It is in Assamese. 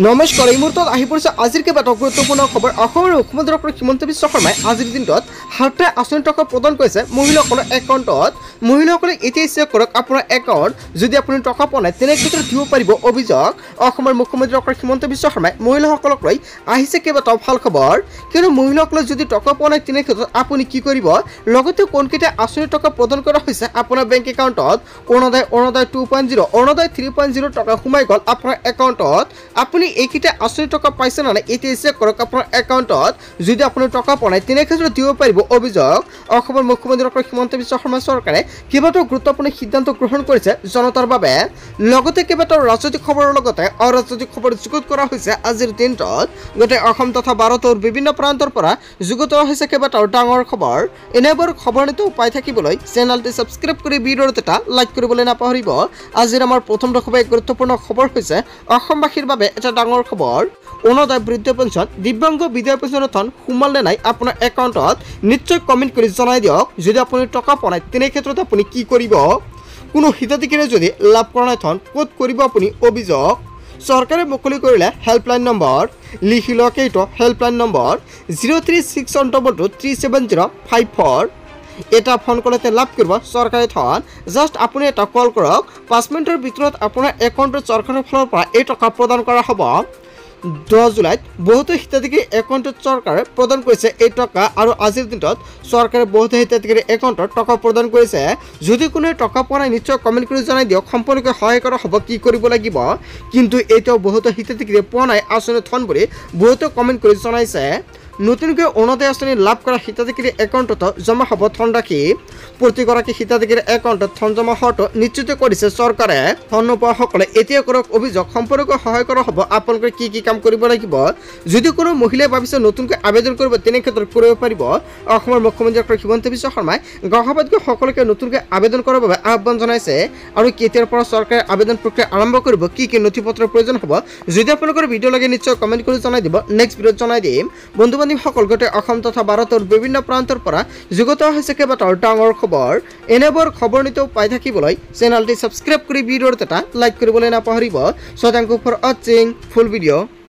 নমস্কাৰ এই মুহূৰ্তত আহি পৰিছে আজিৰ কেইবাটাও গুৰুত্বপূৰ্ণ খবৰ। অসমৰ মুখ্যমন্ত্ৰী ডক্টৰ হিমন্ত বিশ্ব শৰ্মাই আজিৰ দিনটোত হাতে আঁচনি টকা প্ৰদান কৰিছে মহিলাসকলৰ একাউণ্টত। মহিলাসকলে এতিয়া চেক কৰক আপোনাৰ একাউণ্ট, যদি আপুনি টকা পোৱা নাই তেনে ক্ষেত্ৰত দিব পাৰিব অভিযোগ। অসমৰ মুখ্যমন্ত্ৰী ডক্টৰ হিমন্ত বিশ্ব শৰ্মাই মহিলাসকলক লৈ আহিছে কেইবাটাও ভাল খবৰ। কিন্তু মহিলাসকলে যদি টকা পোৱা নাই তেনে ক্ষেত্ৰত আপুনি কি কৰিব, লগতে কোনকেইটা আঁচনি টকা প্ৰদান কৰা হৈছে আপোনাৰ বেংক একাউণ্টত। অৰুণোদয় 2.0, অৰুণোদয় 3.0 টকা সোমাই গ'ল আপোনাৰ একাউণ্টত। আপুনি এইকেইটা আঁচনি টকা পাইছে নে নাই এতিয়া চেক কৰক আপোনাৰ একাউণ্টত। যদি আপুনি টকা পোৱা নাই তেনে ক্ষেত্ৰত দিব পাৰিব অভিযোগ। অসমৰ মুখ্যমন্ত্ৰী ডক্টৰ হিমন্ত বিশ্ব শৰ্মা চৰকাৰে কেইবাটাও গুৰুত্বপূৰ্ণ সিদ্ধান্ত গ্ৰহণ কৰিছে জনতাৰ বাবে। লগতে কেইবাটাও ৰাজনৈতিক খবৰৰ লগতে অৰাজনৈতিক খবৰ যুগুত কৰা হৈছে আজিৰ দিনটোত। গোটেই অসম তথা ভাৰতৰ বিভিন্ন প্ৰান্তৰ পৰা যুগুত হৈছে কেইবাটাও ডাঙৰ খবৰ। এনেবোৰ খবৰ নিতৌ পাই থাকিবলৈ চেনেলটি ছাবস্ক্ৰাইব কৰি ভিডিঅ'ত এটা লাইক কৰিবলৈ নাপাহৰিব। আজিৰ আমাৰ প্ৰথম খুবেই গুৰুত্বপূৰ্ণ খবৰ হৈছে অসমবাসীৰ বাবে এটা ডাঙৰ খবৰ। অৰুণোদয় বৃদ্ধ পেঞ্চন, দিব্যাংগ বিধৱা পেঞ্চনৰ ধন সোমাল নে নাই আপোনাৰ একাউণ্টত নিশ্চয় কমেণ্ট কৰি জনাই দিয়ক। যদি আপুনি টকা পোৱা নাই তেনে ক্ষেত্ৰত আপুনি কি কৰিব, কোনো হিতাধিকাৰীয়ে যদি লাভ কৰা নাই ধন ক'ত কৰিব আপুনি অভিযোগ। চৰকাৰে মুকলি কৰিলে হেল্পলাইন নম্বৰ, লিখি লওক এইটো হেল্পলাইন নম্বৰ 0361223705। এটা ফোন কলতে লাভ কৰিব চৰকাৰী ধন। জাষ্ট আপুনি এটা কল কৰক, 5 মিনিটৰ ভিতৰত আপোনাৰ একাউণ্টত চৰকাৰৰ ফালৰ পৰা এই টকা প্ৰদান কৰা হ'ব। 10 জুলাইত বহুতো হিতাধিকাৰী একাউণ্টত চৰকাৰে প্ৰদান কৰিছে এই টকা, আৰু আজিৰ দিনটোত চৰকাৰে বহুতো হিতাধিকাৰী একাউণ্টত টকা প্ৰদান কৰিছে। যদি কোনোৱে টকা পোৱা নাই নিশ্চয় কমেণ্ট কৰি জনাই দিয়ক, সম্পূৰ্ণকৈ সহায় কৰা হ'ব কি কৰিব লাগিব। কিন্তু এতিয়াও বহুতো হিতাধিকাৰীয়ে পোৱা নাই আঁচনি ধন বুলি বহুতো কমেণ্ট কৰি জনাইছে। নতুনকৈ অৰুণোদয় আঁচনি লাভ কৰা হিতাধিকাৰী একাউণ্টত জমা হ'ব ধনৰাশি। প্ৰতিগৰাকী হিতাধিকাৰীৰ একাউণ্টত ধন জমা হোৱাটো নিশ্চিত কৰিছে চৰকাৰে। ধন নোপোৱাসকলে এতিয়া কৰক অভিযোগ, সম্পূৰ্ণকৈ সহায় কৰা হ'ব। আপোনালোকে কি কি কাম কৰিব লাগিব, যদি কোনো মহিলাই ভাবিছে নতুনকৈ আবেদন কৰিব তেনে ক্ষেত্ৰত কৰিব পাৰিব। অসমৰ মুখ্যমন্ত্ৰী ডক্টৰ হিমন্ত বিশ্ব শৰ্মাই গাঁওসভাত গৈ সকলোকে নতুনকৈ আবেদন কৰাৰ বাবে আহ্বান জনাইছে। আৰু কেতিয়াৰ পৰা চৰকাৰে আবেদন প্ৰক্ৰিয়া আৰম্ভ কৰিব, কি কি নথিপত্ৰৰ প্ৰয়োজন হ'ব, যদি আপোনালোকৰ ভিডিঅ' লাগে নিশ্চয় কমেণ্ট কৰি জনাই দিব, নেক্সট ভিডিঅ'ত জনাই দিম। বন্ধু সকল গোটেই অসম তথা ভাৰতৰ বিভিন্ন প্ৰান্তৰ পৰা যুগুত হৈছে কেইবাটাও ডাঙৰ খবৰ। এনেবোৰ খবৰ নিতৌ পাই থাকিবলৈ চেনেলটি ছাবস্ক্ৰাইব কৰি ভিডিঅ'ত এটা লাইক কৰিবলৈ নাপাহৰিব। So thank you for watching full video.